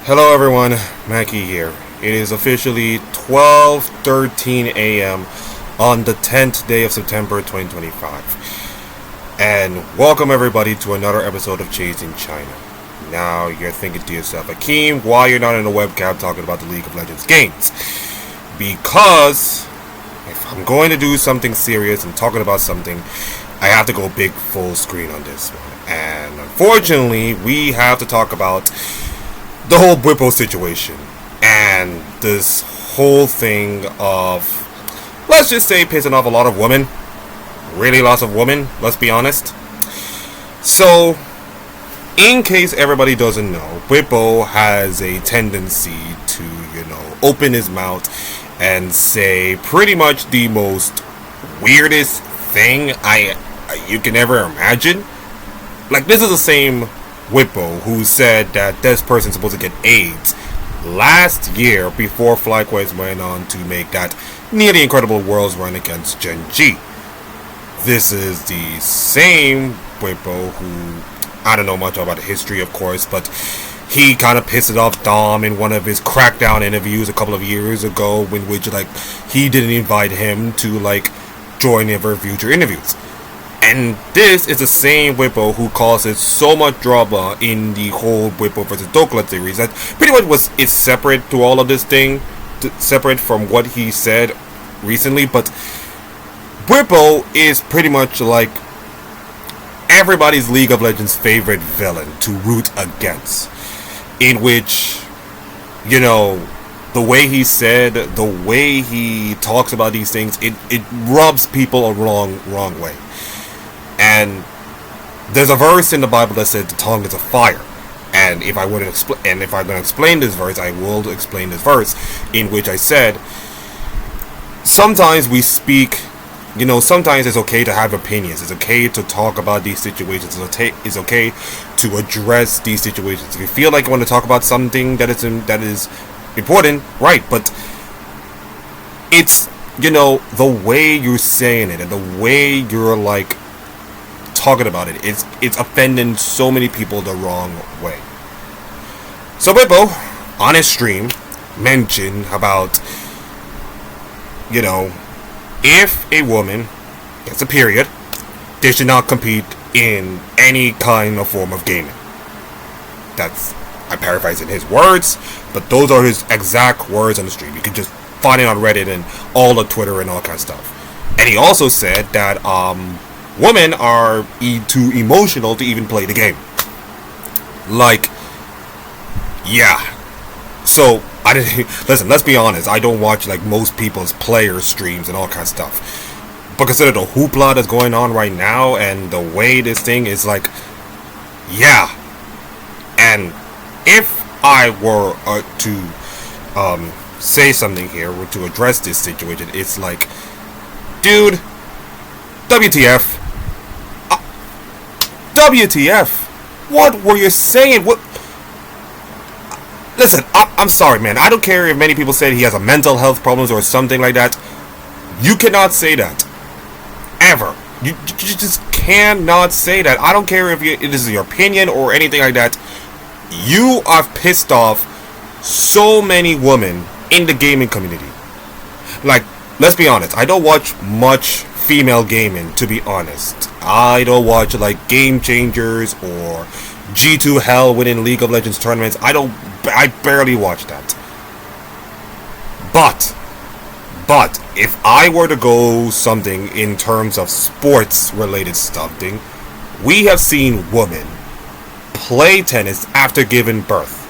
Hello everyone, Mackie here. It is officially 12:13 a.m. on the 10th day of September 2025. And welcome everybody to another episode of Chasing China. Now you're thinking to yourself, Akeem, why you're not in a webcam talking about the League of Legends games? Because if I'm going to do something serious and talking about something, I have to go big full screen on this one. And unfortunately, we have to talk about the whole Bwipo situation and this whole thing of, let's just say, pissing off a lot of women. Really lots of women, let's be honest. So, in case everybody doesn't know, Bwipo has a tendency to, open his mouth and say pretty much the most weirdest thing you can ever imagine. Like, this is the same Bwipo who said that this person's supposed to get AIDS last year before FlyQuest went on to make that nearly incredible Worlds run against Gen G. This is the same Bwipo who, I don't know much about the history, of course, but he kind of pissed off Dom in one of his Crackdown interviews a couple of years ago, in which he didn't invite him to join in for future interviews. And this is the same Bwipo who causes so much drama in the whole Bwipo versus Dokla series that pretty much is separate to all of this thing, separate from what he said recently. But Bwipo is pretty much like everybody's League of Legends favorite villain to root against, in which, the way he said, the way he talks about these things, it rubs people a wrong way. And there's a verse in the Bible that said the tongue is a fire. And if I'm going to explain this verse, I will explain this verse, in which I said, sometimes we speak, sometimes it's okay to have opinions. It's okay to talk about these situations. It's okay to address these situations. If you feel like you want to talk about something that is important, right? But it's, the way you're saying it and the way you're talking about it's offending so many people the wrong way. So Bwipo on his stream mentioned about, if a woman gets a period, they should not compete in any kind of form of gaming. I'm paraphrasing his words, but those are his exact words on the stream. You can just find it on Reddit and all of Twitter and all kind of stuff. And he also said that women are too emotional to even play the game. Yeah. So I didn't listen. Let's be honest. I don't watch most people's player streams and all kinds of stuff. But consider the hoopla that's going on right now and the way this thing is yeah. And if I were to say something here or to address this situation, it's dude, WTF. WTF? What were you saying? What? Listen, I'm sorry, man. I don't care if many people say he has a mental health problems or something like that. You cannot say that. Ever. You just cannot say that. I don't care if it is your opinion or anything like that. You are pissed off so many women in the gaming community. Let's be honest. I don't watch much female gaming, to be honest. I don't watch Game Changers or G2 Hell winning League of Legends tournaments. I barely watch that. But if I were to go something in terms of sports related stuffing, we have seen women play tennis after giving birth.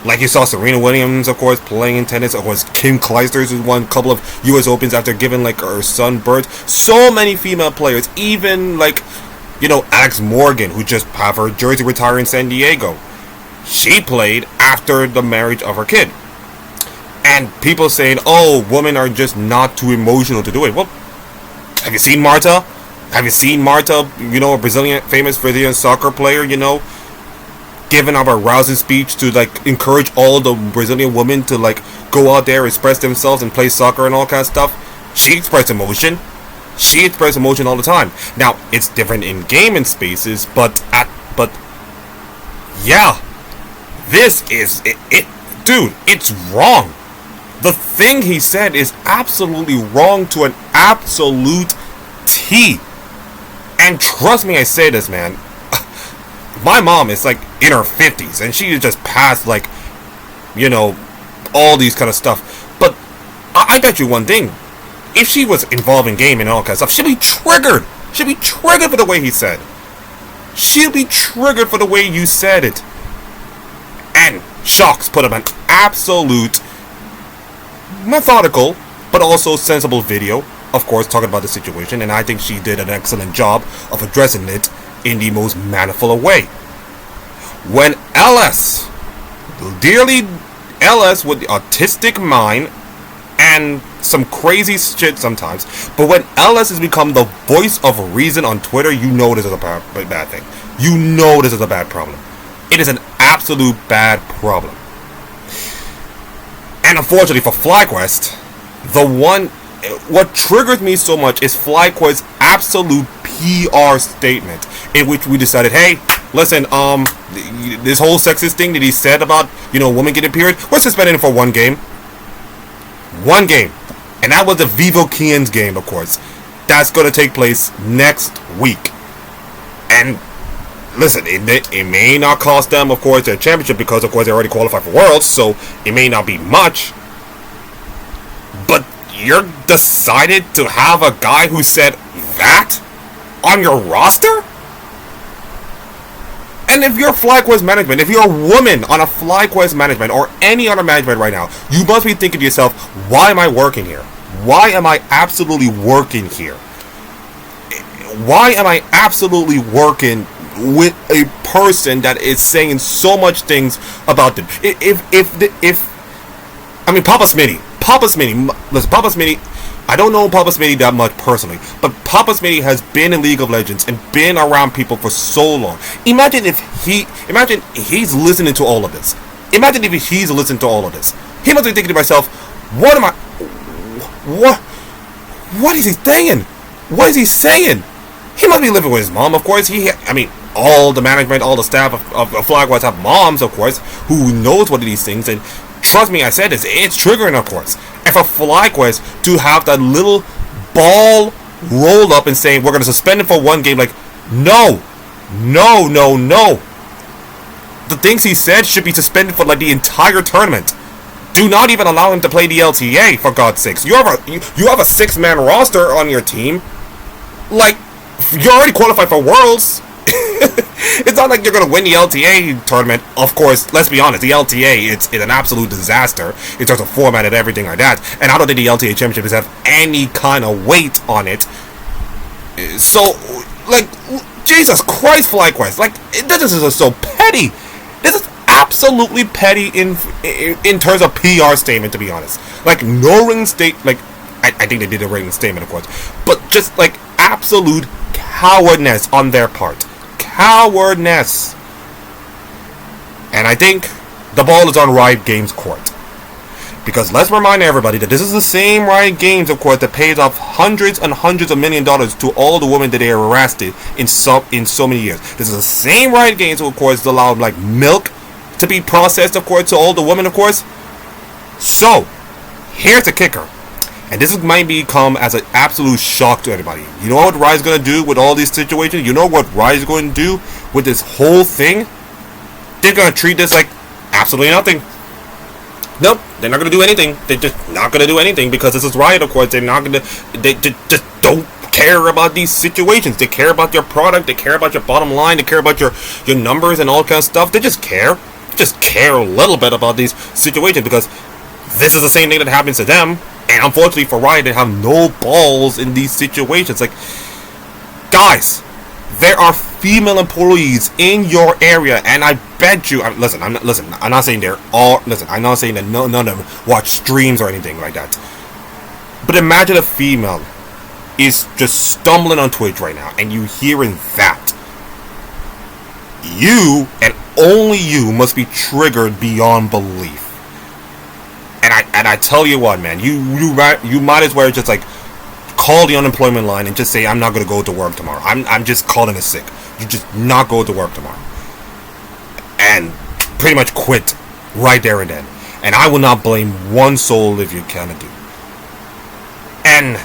You saw Serena Williams, of course, playing in tennis. Of course, Kim Clijsters who won a couple of U.S. Opens after giving her son birth. So many female players, even Alex Morgan, who just have her jersey retire in San Diego. She played after the marriage of her kid. And people saying, oh, women are just not too emotional to do it. Well, have you seen Marta? Have you seen Marta, a famous Brazilian soccer player, giving up a rousing speech to encourage all the Brazilian women to go out there, express themselves and play soccer and all kinds of stuff? She expressed emotion. She expresses emotion all the time. Now, it's different in gaming spaces, but yeah, This is it, dude. It's wrong. The thing he said is absolutely wrong to an absolute T. And trust me, I say this, man. My mom is like in her 50s, and she is just past like, you know, all these kind of stuff. But I bet you one thing: if she was involved in gaming and all kind of stuff, she'd be triggered. She'd be triggered for the way he said. She'd be triggered for the way you said it. And Shocks put up an absolute methodical but also sensible video, of course, talking about the situation, and I think she did an excellent job of addressing it in the most manifold way. When LS, dearly LS with the autistic mind and some crazy shit sometimes, but when LS has become the voice of reason on Twitter, you know this is a bad thing. You know this is a bad problem. It is an absolute bad problem. And unfortunately for FlyQuest, what triggers me so much is FlyQuest's absolute PR statement, in which we decided, hey, listen, this whole sexist thing that he said about, you know, women getting period, we're suspending it for one game. One game. And that was the Vivo Kians game, of course. That's going to take place next week. And listen, it may not cost them, of course, their championship, because, of course, they already qualified for Worlds, so it may not be much. But you're decided to have a guy who said that on your roster? And if you're FlyQuest management, if you're a woman on a FlyQuest management or any other management right now, you must be thinking to yourself, why am I working here? Why am I absolutely working here? Why am I absolutely working with a person that is saying so much things about them? I mean, Papa Smitty, listen, Papa Smitty, I don't know Papa Smitty that much personally, but Papa Smitty has been in League of Legends and been around people for so long. Imagine he's listening to all of this. Imagine if he's listening to all of this. He must be thinking to himself, what is he saying? What is he saying? He must be living with his mom, of course. All the management, all the staff of FlyQuest have moms, of course, who knows what these things, and trust me, I said this, it's triggering, of course. And for FlyQuest to have that little ball rolled up and saying, we're going to suspend it for one game, like, no. The things he said should be suspended for, like, the entire tournament. Do not even allow him to play the LTA, for God's sakes. You have a 6-man roster on your team. Like, you're already qualified for Worlds. It's not like you're going to win the LTA tournament. Of course, let's be honest, the LTA, it's an absolute disaster in terms of format and everything like that. And I don't think the LTA championship has have any kind of weight on it. So, like, Jesus Christ, FlyQuest. Like, this is so petty. This is absolutely petty in terms of PR statement, to be honest. Like, no ring state, like, I think they did a ring statement, of course. But just, like, absolute cowardness on their part. Cowardness. And I think the ball is on Riot Games' court. Because let's remind everybody that this is the same Riot Games, of course, that pays off hundreds and hundreds of $1 million to all the women that they harassed in so many years. This is the same Riot Games, of course, that allow like milk to be processed, of course, to all the women, of course. So, here's the kicker. And this might become as an absolute shock to everybody. You know what Riot's going to do with all these situations? You know what Riot's going to do with this whole thing? They're going to treat this like absolutely nothing. Nope, they're not going to do anything. They're just not going to do anything because this is Riot, of course. They're not going to... They just don't care about these situations. They care about your product. They care about your bottom line. They care about your numbers and all kinds of stuff. They just care. Just care a little bit about these situations because this is the same thing that happens to them. And unfortunately for Riot, they have no balls in these situations. Like, guys, there are female employees in your area, and I bet you. I'm not saying they're all. Listen, I'm not saying that none of them watch streams or anything like that. But imagine a female is just stumbling on Twitch right now, and you hearing that. You and only you must be triggered beyond belief. And I tell you what, man, you might as well just like call the unemployment line and just say, I'm not going to go to work tomorrow. I'm just calling it sick. You just not go to work tomorrow. And pretty much quit right there and then. And I will not blame one soul if you cannot do. And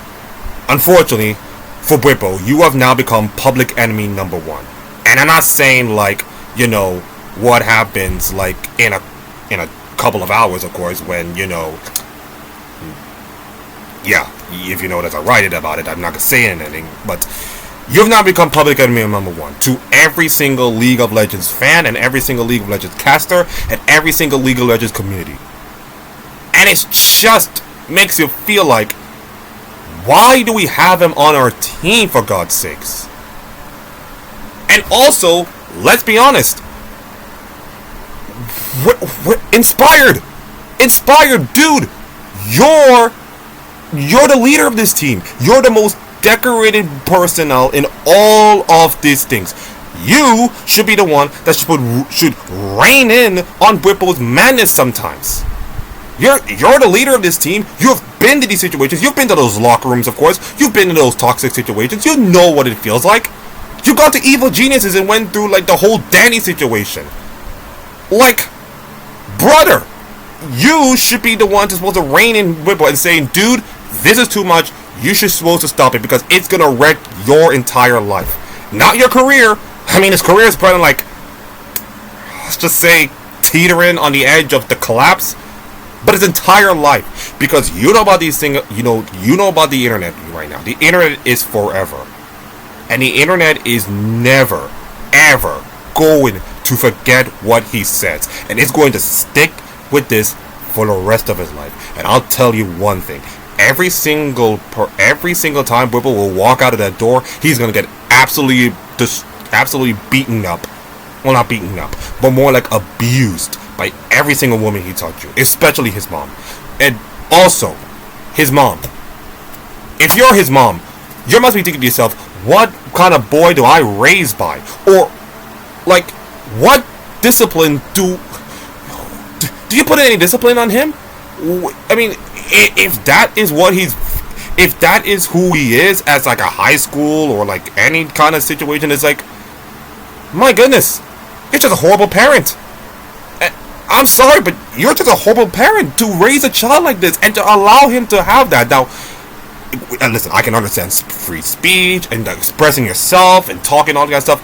unfortunately, for Bwipo, you have now become public enemy number one. And I'm not saying like, you know, what happens like in a couple of hours, of course, when, you know, yeah, if you know that I write it about it, I'm not gonna say anything, but you've now become public enemy number one to every single League of Legends fan and every single League of Legends caster and every single League of Legends community. And it just makes you feel like, why do we have him on our team, for God's sakes? And also, let's be honest, we're inspired, dude. You're the leader of this team. You're the most decorated personnel in all of these things. You should be the one that should rein in on Bwipo's madness sometimes. You're the leader of this team. You've been to these situations. You've been to those locker rooms, of course. You've been to those toxic situations. You know what it feels like. You got to Evil Geniuses and went through like the whole Danny situation. Like, brother, you should be the one that's supposed to rein in Bwipo and saying, dude, this is too much. You should supposed to stop it because it's gonna wreck your entire life, not your career. I mean, his career is probably like, let's just say, teetering on the edge of the collapse. But his entire life, because you know about these things, you know about the internet right now. The internet is forever, and the internet is never, ever going to forget what he says, and it's going to stick with this for the rest of his life. And I'll tell you one thing: every single time Bwipo will walk out of that door, he's gonna get absolutely beaten up. Well, not beaten up, but more like abused by every single woman he talked to, especially his mom. And also, his mom. If you're his mom, you must be thinking to yourself, what kind of boy do I raise by? Or, like, what discipline do you put any discipline on him? I mean, if that is who he is as like a high school or like any kind of situation, it's like, my goodness, you're just a horrible parent. I'm sorry, but you're just a horrible parent to raise a child like this and to allow him to have that. Now, and listen, I can understand free speech and expressing yourself and talking all that stuff,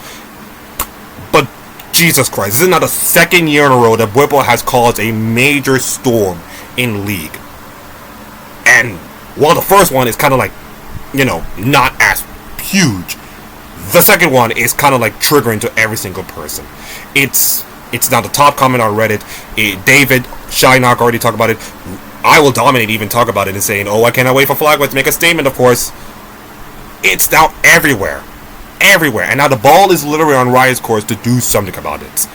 but Jesus Christ, this is not the second year in a row that Bwipo has caused a major storm in League. And while the first one is kind of like, you know, not as huge, the second one is kind of like triggering to every single person. It's now the top comment on Reddit. David Shynock already talked about it. I Will Dominate even talk about it and saying, oh, I cannot wait for FlyQuest to make a statement, of course. It's now everywhere. Everywhere. And now the ball is literally on Riot's course to do something about it.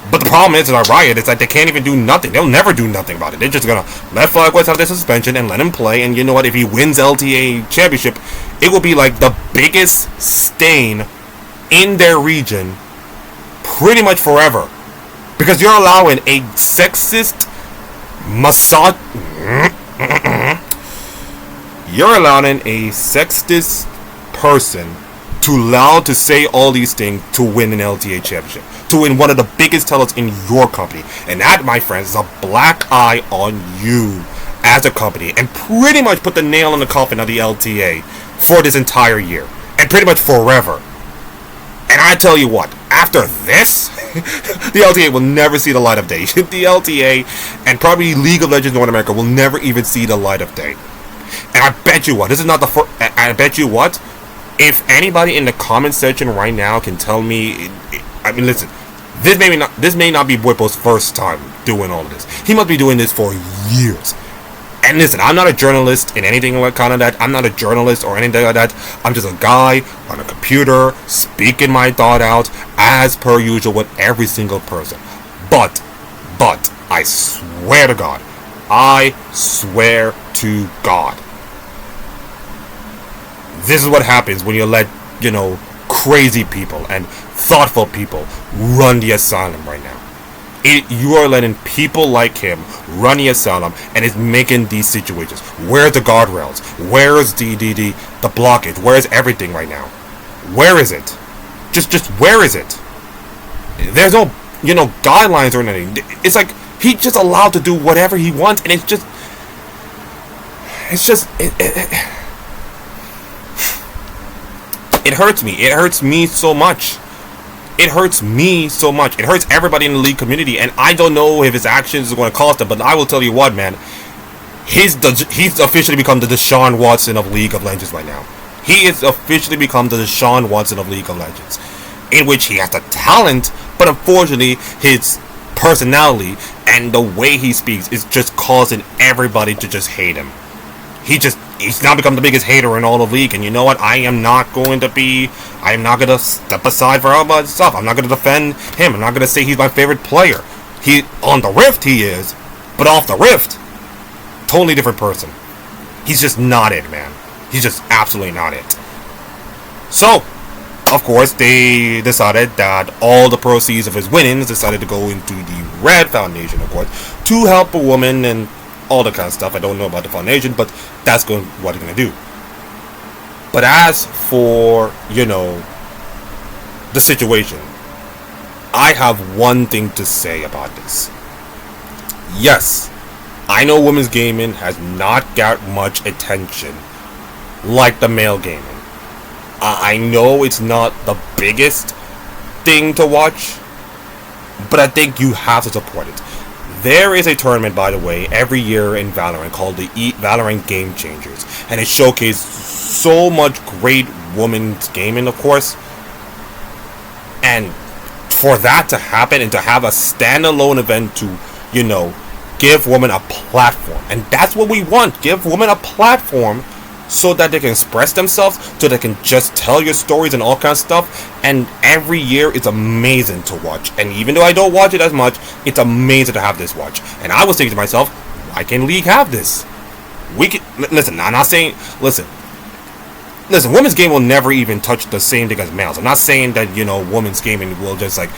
But the problem is that Riot, it's like they can't even do nothing. They'll never do nothing about it. They're just gonna let FlyQuest have their suspension and let him play. And you know what? If he wins LTA Championship, it will be like the biggest stain in their region pretty much forever, because you're allowing a sexist you're allowing a sexist person to say all these things to win an LTA championship, to win one of the biggest titles in your company. And that, my friends, is a black eye on you as a company, and pretty much put the nail in the coffin of the LTA for this entire year and pretty much forever. And I tell you what, after this, the LTA will never see the light of day. The LTA and probably League of Legends North America will never even see the light of day. And I bet you what, this is not the first. I bet you what, if anybody in the comment section right now can tell me, I mean, listen, this may not be Bwipo's first time doing all of this. He must be doing this for years. And listen, I'm not a journalist in anything like kind of that. I'm not a journalist or anything like that. I'm just a guy on a computer speaking my thought out as per usual with every single person. But, I swear to God, this is what happens when you let, you know, crazy people and thoughtful people run the asylum right now. You are letting people like him run the asylum, and it's making these situations. Where's the guardrails? Where's the blockage? Where's everything right now? Where is it? Just where is it? There's no guidelines or anything. It's like he's just allowed to do whatever he wants, and it hurts me. It hurts me so much. It hurts me so much. It hurts everybody in the league community, and I don't know if his actions are going to cost him, but I will tell you what, man. He's officially become the Deshaun Watson of League of Legends right now. He has officially become the Deshaun Watson of League of Legends, in which he has the talent, but unfortunately, his personality and the way he speaks is just causing everybody to just hate him. He's now become the biggest hater in all of League, and you know what? I am not going to step aside for all my stuff. I'm not going to defend him. I'm not going to say he's my favorite player. On the Rift he is, but off the Rift, totally different person. He's just not it, man. He's just absolutely not it. So, of course, they decided that all the proceeds of his winnings decided to go into the Red Foundation, of course, to help a woman and all the kind of stuff. I don't know about the foundation, but that's what they're going to do. But as for, the situation, I have one thing to say about this. Yes, I know women's gaming has not got much attention like the male gaming. I know it's not the biggest thing to watch, but I think you have to support it. There is a tournament, by the way, every year in Valorant called the Valorant Game Changers, and it showcases so much great women's gaming, of course. And for that to happen and to have a standalone event to, give women a platform, and that's what we want. Give women a platform so that they can express themselves, so they can just tell your stories and all kinds of stuff. And every year it's amazing to watch. And even though I don't watch it as much, it's amazing to have this watch. And I was thinking to myself, why can't League have this? We can listen. I'm not saying listen. Women's game will never even touch the same thing as males. I'm not saying that women's gaming will just like.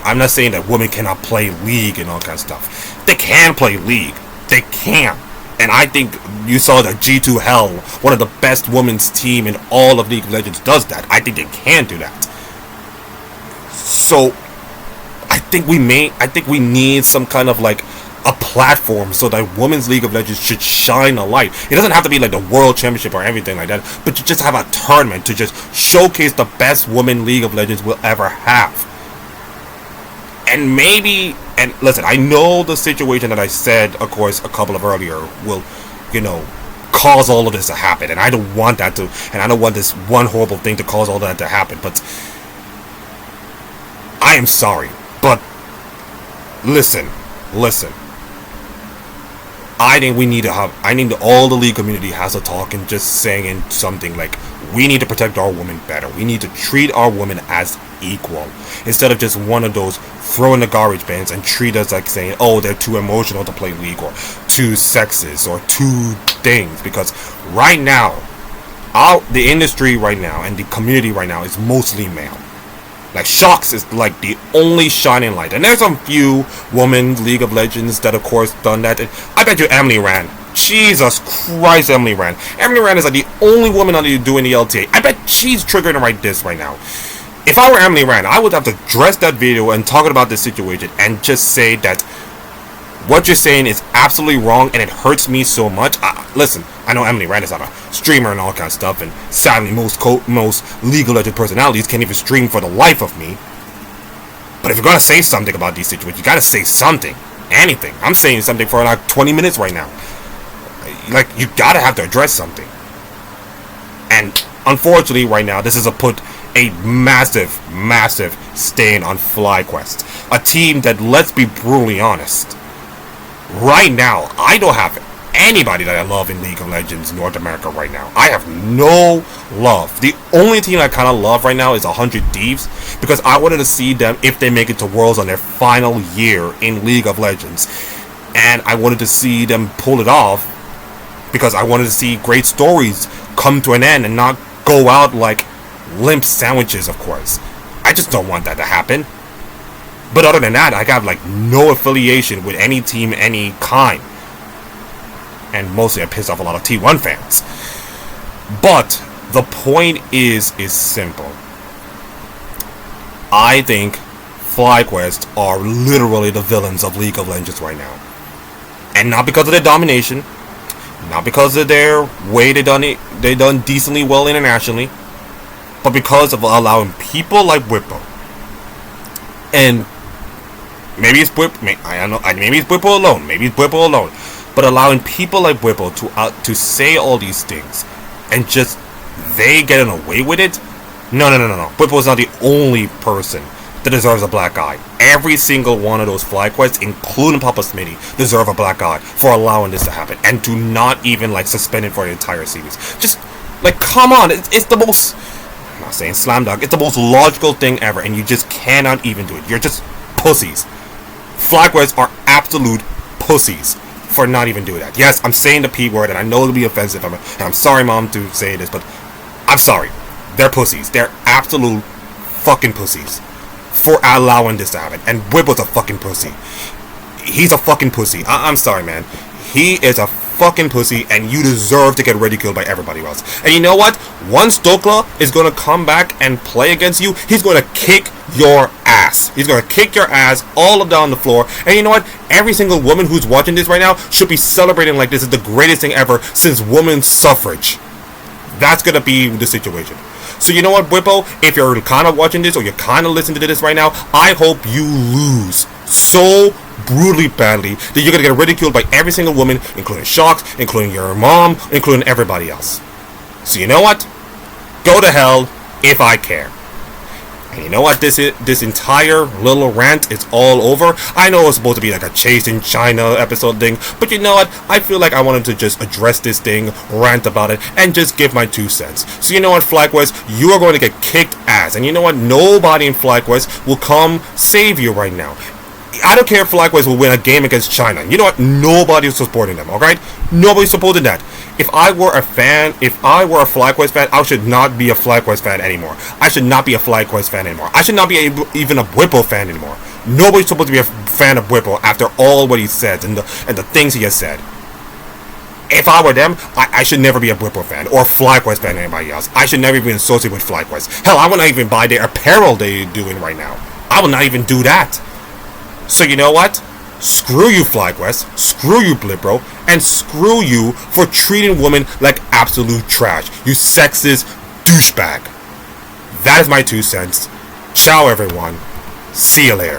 I'm not saying that women cannot play League and all kinds of stuff. They can play League. They can. And I think you saw that G2 Hell, one of the best women's team in all of League of Legends, does that. I think they can do that. So, I think we need some kind of like a platform so that Women's League of Legends should shine a light. It doesn't have to be like the World Championship or everything like that, but to just have a tournament to just showcase the best Women League of Legends will ever have. And maybe, and listen, I know the situation that I said, of course, a couple of earlier will, cause all of this to happen. And I don't want that to, and I don't want this one horrible thing to cause all that to happen. But I am sorry. But listen. I think all the League community has a talk and just saying something like, we need to protect our women better. We need to treat our women as equal. Instead of just one of those throw in the garbage bins and treat us like saying, oh, they're too emotional to play League, or too sexist, or too things. Because right now, the industry right now and the community right now is mostly male. Like, Shox is like the only shining light. And there's some few women League of Legends that, of course, done that. And I bet you Emily Rand. Jesus Christ, Emily Rand. Emily Rand is like the only woman on doing the LTA. I bet she's triggering right this right now. If I were Emily Rand, I would have to address that video and talk about this situation and just say that what you're saying is absolutely wrong and it hurts me so much. Listen, I know Emily Rand is not a streamer and all kinds of stuff, and sadly most League of Legends personalities can't even stream for the life of me. But if you're gonna say something about these situations, you gotta say something. Anything. I'm saying something for like 20 minutes right now. Like, you gotta have to address something. And unfortunately right now, this is put a massive stain on FlyQuest. A team that, let's be brutally honest, right now, I don't have anybody that I love in League of Legends North America right now. I have no love. The only team I kind of love right now is 100 Thieves, because I wanted to see them if they make it to Worlds on their final year in League of Legends. And I wanted to see them pull it off, because I wanted to see great stories come to an end and not go out like limp sandwiches, of course. I just don't want that to happen. But other than that, I got like no affiliation with any team, any kind. And mostly I pissed off a lot of T1 fans. But the point is simple. I think FlyQuest are literally the villains of League of Legends right now. And not because of their domination, not because of their way they done decently well internationally, but because of allowing people like Bwipo. And maybe it's Bwipo, maybe it's Bwipo alone, but allowing people like Bwipo to say all these things and just they getting away with it. No. Bwipo is not the only person that deserves a black eye. Every single one of those FlyQuests, including Papa Smitty, deserve a black eye for allowing this to happen and to not even suspend it for the entire series. Just come on, it's the most. I'm not saying slam dunk. It's the most logical thing ever, and you just cannot even do it. You're just pussies. FlyQuests are absolute pussies for not even doing that. Yes, I'm saying the P word, and I know it'll be offensive. And I'm sorry, Mom, to say this, but I'm sorry. They're pussies. They're absolute fucking pussies for allowing this to happen. And Bwipo's a fucking pussy. He's a fucking pussy. I'm sorry, man. He is a fucking pussy, and you deserve to get ridiculed by everybody else. And you know what? Once Dokla is going to come back and play against you, he's going to kick your ass. He's going to kick your ass all down the floor. And you know what? Every single woman who's watching this right now should be celebrating like this is the greatest thing ever since women's suffrage. That's going to be the situation. So you know what, Bwipo? If you're kind of watching this or you're kind of listening to this right now, I hope you lose so brutally badly that you're going to get ridiculed by every single woman, including Shocks, including your mom, including everybody else. So you know what? Go to hell if I care. And you know what? This entire little rant is all over. I know it's supposed to be like a Chase in China episode thing, but you know what? I feel like I wanted to just address this thing, rant about it, and just give my 2 cents. So you know what, FlyQuest? You are going to get kicked ass. And you know what? Nobody in FlyQuest will come save you right now. I don't care if FlyQuest will win a game against China. You know what? Nobody's supporting them, alright? Nobody's supporting that. If I were a FlyQuest fan, I should not be a FlyQuest fan anymore. I should not be a FlyQuest fan anymore. I should not be even a Bwipo fan anymore. Nobody's supposed to be a fan of Bwipo after all what he said and the things he has said. If I were them, I should never be a Bwipo fan or a FlyQuest fan or anybody else. I should never be associated with FlyQuest. Hell, I would not even buy their apparel they're doing right now. I will not even do that. So you know what? Screw you, FlyQuest. Screw you, Bwipo. And screw you for treating women like absolute trash. You sexist douchebag. That is my 2 cents. Ciao, everyone. See you later.